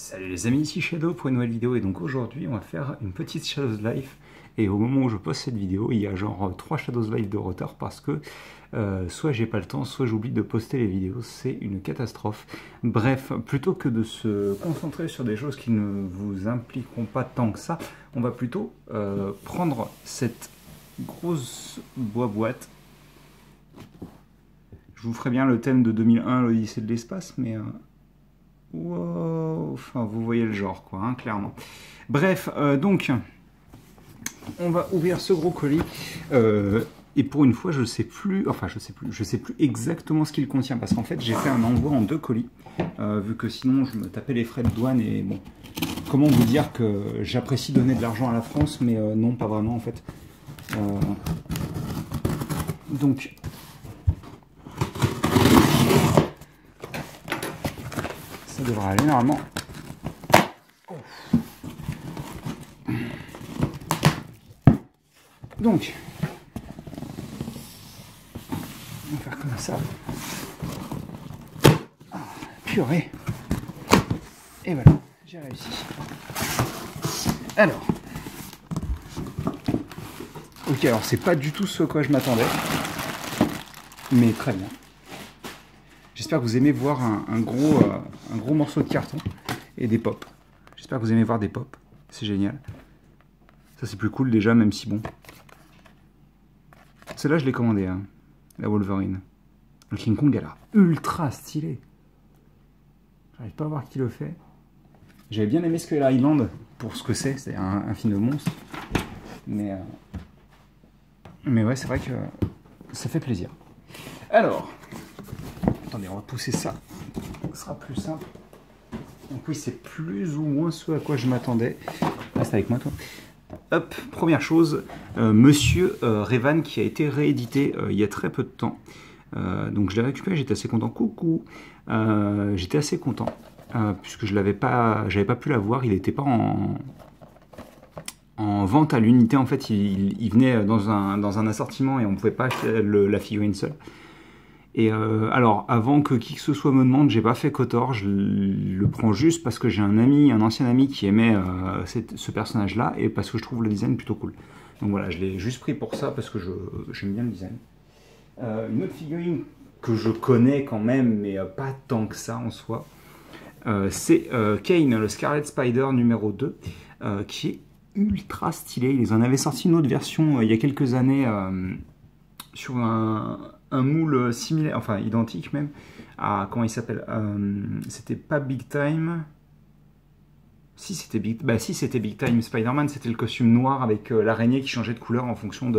Salut les amis, ici Shadow pour une nouvelle vidéo et donc aujourd'hui on va faire une petite Shadows Life et au moment où je poste cette vidéo il y a genre 3 Shadows Life de retard parce que soit j'ai pas le temps, soit j'oublie de poster les vidéos, c'est une catastrophe. Bref, plutôt que de se concentrer sur des choses qui ne vous impliqueront pas tant que ça, on va plutôt prendre cette grosse boîte. Je vous ferai bien le thème de 2001, l'Odyssée de l'espace, mais... wow, enfin, vous voyez le genre, quoi, hein, clairement. Bref, donc, on va ouvrir ce gros colis. Et pour une fois, je sais plus exactement ce qu'il contient. Parce qu'en fait, j'ai fait un envoi en 2 colis. Vu que sinon, je me tapais les frais de douane. Et bon, comment vous dire que j'apprécie donner de l'argent à la France, mais non, pas vraiment, en fait. Donc... ça devrait aller normalement. Donc, on va faire comme ça. Ah, purée. Et voilà, j'ai réussi. Alors. Ok, alors c'est pas du tout ce à quoi je m'attendais. Mais très bien. J'espère que vous aimez voir un gros morceau de carton et des pops. J'espère que vous aimez voir des pops. C'est génial. Ça c'est plus cool déjà, même si bon. Celle-là je l'ai commandée, hein, la Wolverine. Le King Kong, elle a ultra stylé. J'arrive pas à voir qui le fait. J'avais bien aimé Skull Island pour ce que c'est un film de monstre. Mais ouais, c'est vrai que ça fait plaisir. Alors... attendez, on va pousser ça, ce sera plus simple. Donc oui, c'est plus ou moins ce à quoi je m'attendais. Reste avec moi, toi. Hop, première chose, Monsieur Revan qui a été réédité il y a très peu de temps. Donc je l'ai récupéré, j'étais assez content. Coucou, j'étais assez content puisque j'avais pas pu l'avoir. Il n'était pas en vente à l'unité. En fait, il venait dans un assortiment et on ne pouvait pas acheter la figurine seule. Et alors, avant que qui que ce soit me demande, j'ai pas fait Kotor, je le prends juste parce que j'ai un ancien ami qui aimait ce personnage-là et parce que je trouve le design plutôt cool. Donc voilà, je l'ai juste pris pour ça parce que j'aime bien le design. Une autre figurine que je connais quand même, mais pas tant que ça en soi, c'est Kane, le Scarlet Spider numéro 2, qui est ultra stylé. Ils en avaient sorti une autre version il y a quelques années sur un moule similaire, enfin identique même, à, comment il s'appelle, c'était pas Big Time, si c'était Big Time Spider-Man, c'était le costume noir avec l'araignée qui changeait de couleur en fonction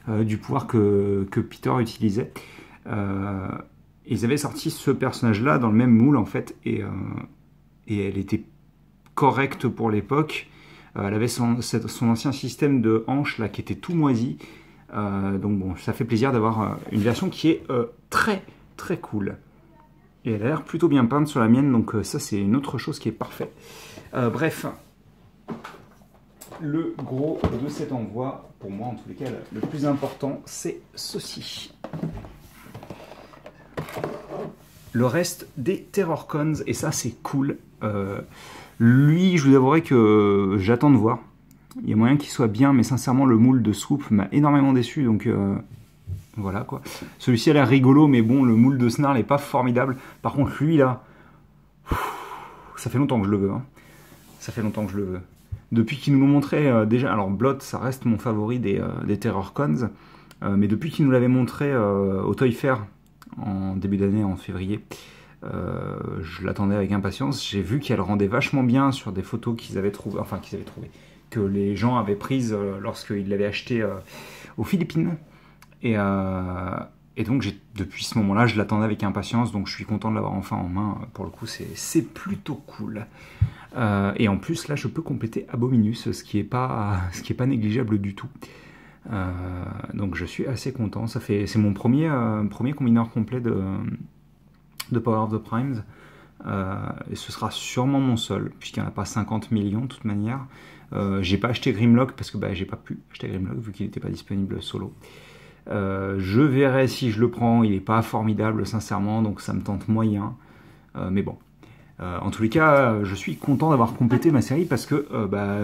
du pouvoir que Peter utilisait. Ils avaient sorti ce personnage-là dans le même moule en fait, et elle était correcte pour l'époque. Elle avait son ancien système de hanches là qui était tout moisi. Donc bon, ça fait plaisir d'avoir une version qui est très très cool. Et elle a l'air plutôt bien peinte sur la mienne, donc ça c'est une autre chose qui est parfait. Bref, le gros de cet envoi, pour moi en tous les cas, le plus important, c'est ceci. Le reste des Terrorcons, et ça c'est cool. Lui, je vous avouerai que j'attends de voir. Il y a moyen qu'il soit bien, mais sincèrement, le moule de Swoop m'a énormément déçu, donc voilà quoi. Celui-ci a l'air rigolo, mais bon, le moule de Snarl n'est pas formidable. Par contre, lui là, ça fait longtemps que je le veux. Hein. Ça fait longtemps que je le veux. Depuis qu'ils nous l'ont montré déjà, alors Blood, ça reste mon favori des Terrorcons, mais depuis qu'ils nous l'avaient montré au Toy Fair en début d'année, en février, je l'attendais avec impatience. J'ai vu qu'elle rendait vachement bien sur des photos qu'ils avaient trouvées, que les gens avaient prises lorsqu'ils l'avaient acheté aux Philippines. Et donc, depuis ce moment-là, je l'attendais avec impatience, donc je suis content de l'avoir enfin en main. Pour le coup, c'est plutôt cool. Et en plus, là, je peux compléter Abominus, ce qui est pas négligeable du tout. Donc, je suis assez content. C'est mon premier combineur complet de Power of the Primes. Et ce sera sûrement mon seul, puisqu'il n'y en a pas 50 millions de toute manière. J'ai pas acheté Grimlock parce que j'ai pas pu acheter Grimlock vu qu'il n'était pas disponible solo. Je verrai si je le prends, il n'est pas formidable sincèrement, donc ça me tente moyen. Mais bon, En tous les cas, je suis content d'avoir complété ma série parce que,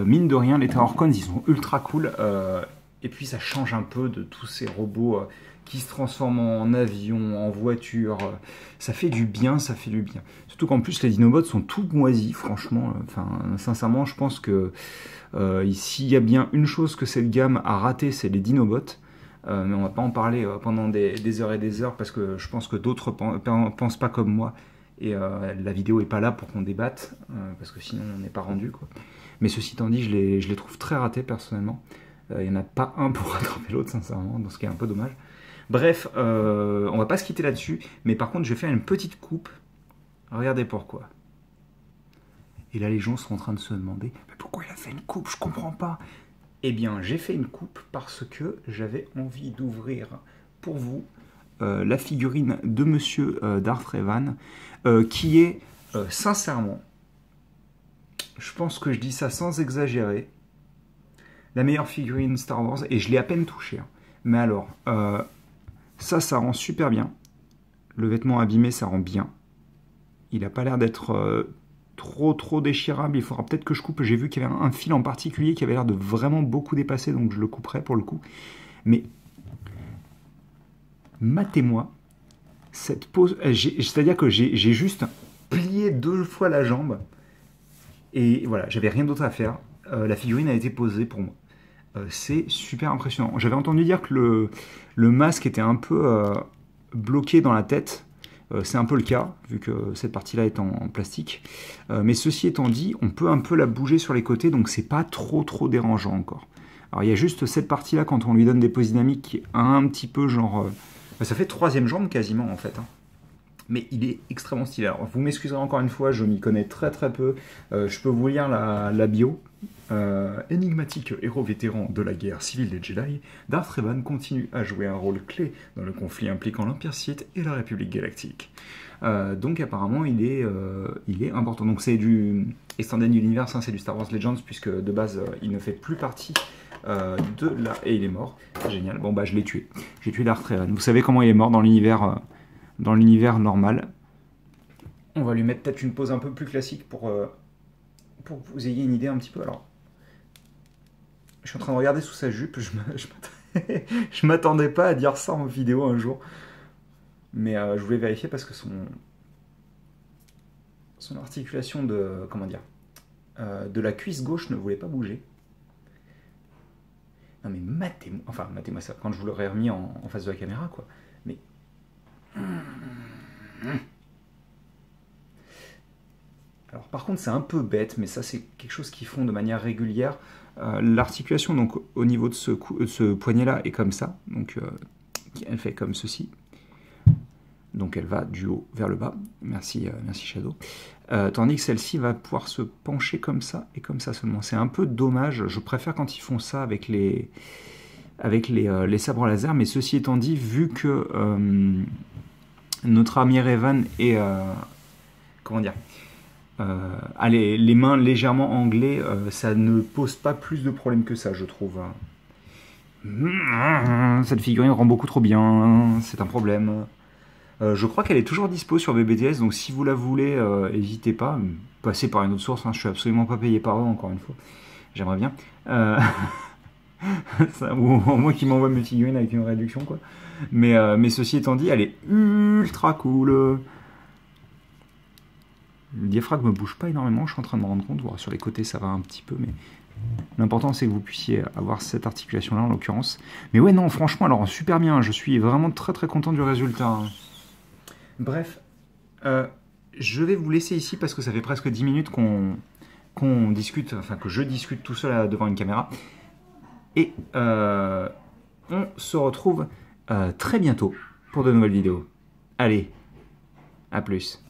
mine de rien, les Terrorcons, ils sont ultra cool. Et puis, ça change un peu de tous ces robots qui se transforment en avion, en voiture. Ça fait du bien, ça fait du bien. Surtout qu'en plus, les Dinobots sont tout moisis, franchement. Sincèrement, je pense que s'il y a bien une chose que cette gamme a raté, c'est les Dinobots. Mais on va pas en parler pendant des heures et des heures parce que je pense que d'autres pensent pas comme moi. Et la vidéo est pas là pour qu'on débatte, parce que sinon on n'est pas rendu, quoi. Mais ceci étant dit, je les trouve très ratés personnellement. Il n'y en a pas un pour rattraper l'autre, sincèrement, donc ce qui est un peu dommage. Bref, on va pas se quitter là-dessus, mais par contre je vais faire une petite coupe. Regardez pourquoi. Et là les gens sont en train de se demander, mais pourquoi il a fait une coupe, je comprends pas. Eh bien j'ai fait une coupe parce que j'avais envie d'ouvrir pour vous la figurine de Monsieur Darth Revan, qui est sincèrement, je pense que je dis ça sans exagérer, la meilleure figurine Star Wars, et je l'ai à peine touché. Hein. Mais alors, ça rend super bien. Le vêtement abîmé, ça rend bien. Il n'a pas l'air d'être trop déchirable. Il faudra peut-être que je coupe. J'ai vu qu'il y avait un fil en particulier qui avait l'air de vraiment beaucoup dépasser, donc je le couperai pour le coup. Mais matez-moi cette pose, c'est-à-dire que j'ai juste plié 2 fois la jambe et voilà, j'avais rien d'autre à faire. La figurine a été posée pour moi. C'est super impressionnant. J'avais entendu dire que le masque était un peu bloqué dans la tête. C'est un peu le cas, vu que cette partie-là est en plastique. Mais ceci étant dit, on peut un peu la bouger sur les côtés, donc c'est pas trop dérangeant encore. Alors il y a juste cette partie-là, quand on lui donne des poses dynamiques, qui est un petit peu genre... ça fait 3e jambe quasiment en fait. Hein. Mais il est extrêmement stylé. Alors vous m'excuserez encore une fois, je m'y connais très peu. Je peux vous lire la bio. Énigmatique héros vétéran de la guerre civile des Jedi, Darth Revan continue à jouer un rôle clé dans le conflit impliquant l'Empire Sith et la République Galactique. Donc apparemment il est important. Donc c'est du Extended Universe, hein, c'est du Star Wars Legends, puisque de base il ne fait plus partie de là, et il est mort. Génial. Bon bah je l'ai tué. J'ai tué Darth Revan. Vous savez comment il est mort dans l'univers normal. On va lui mettre peut-être une pose un peu plus classique pour que vous ayez une idée un petit peu. Alors, je suis en train de regarder sous sa jupe. Je m'attendais pas à dire ça en vidéo un jour, mais je voulais vérifier parce que son articulation de de la cuisse gauche ne voulait pas bouger. Non mais matez-moi ça quand je vous l'aurais remis en face de la caméra, quoi. Mais alors par contre c'est un peu bête, mais ça c'est quelque chose qu'ils font de manière régulière. L'articulation donc au niveau de ce poignet là est comme ça, donc elle fait comme ceci, donc elle va du haut vers le bas, merci Shadow, tandis que celle-ci va pouvoir se pencher comme ça et comme ça seulement. C'est un peu dommage, je préfère quand ils font ça avec les sabres laser, mais ceci étant dit, vu que notre ami Revan est a les mains légèrement anglais, ça ne pose pas plus de problèmes que ça, je trouve. Cette figurine rend beaucoup trop bien, c'est un problème. Je crois qu'elle est toujours dispo sur BBTS, donc si vous la voulez, n'hésitez pas. Passez par une autre source, hein, je suis absolument pas payé par eux, encore une fois. J'aimerais bien. Ou au moins qu'ils m'envoient mes figurines avec une réduction, quoi. Mais ceci étant dit, elle est ultra cool. Le diaphragme ne bouge pas énormément, je suis en train de me rendre compte. Bon, sur les côtés, ça va un petit peu, mais l'important, c'est que vous puissiez avoir cette articulation-là, en l'occurrence. Mais ouais, non, franchement, alors, super bien. Je suis vraiment très content du résultat. Bref, je vais vous laisser ici parce que ça fait presque 10 minutes qu'on discute, enfin, que je discute tout seul devant une caméra. Et on se retrouve très bientôt pour de nouvelles vidéos. Allez, à plus.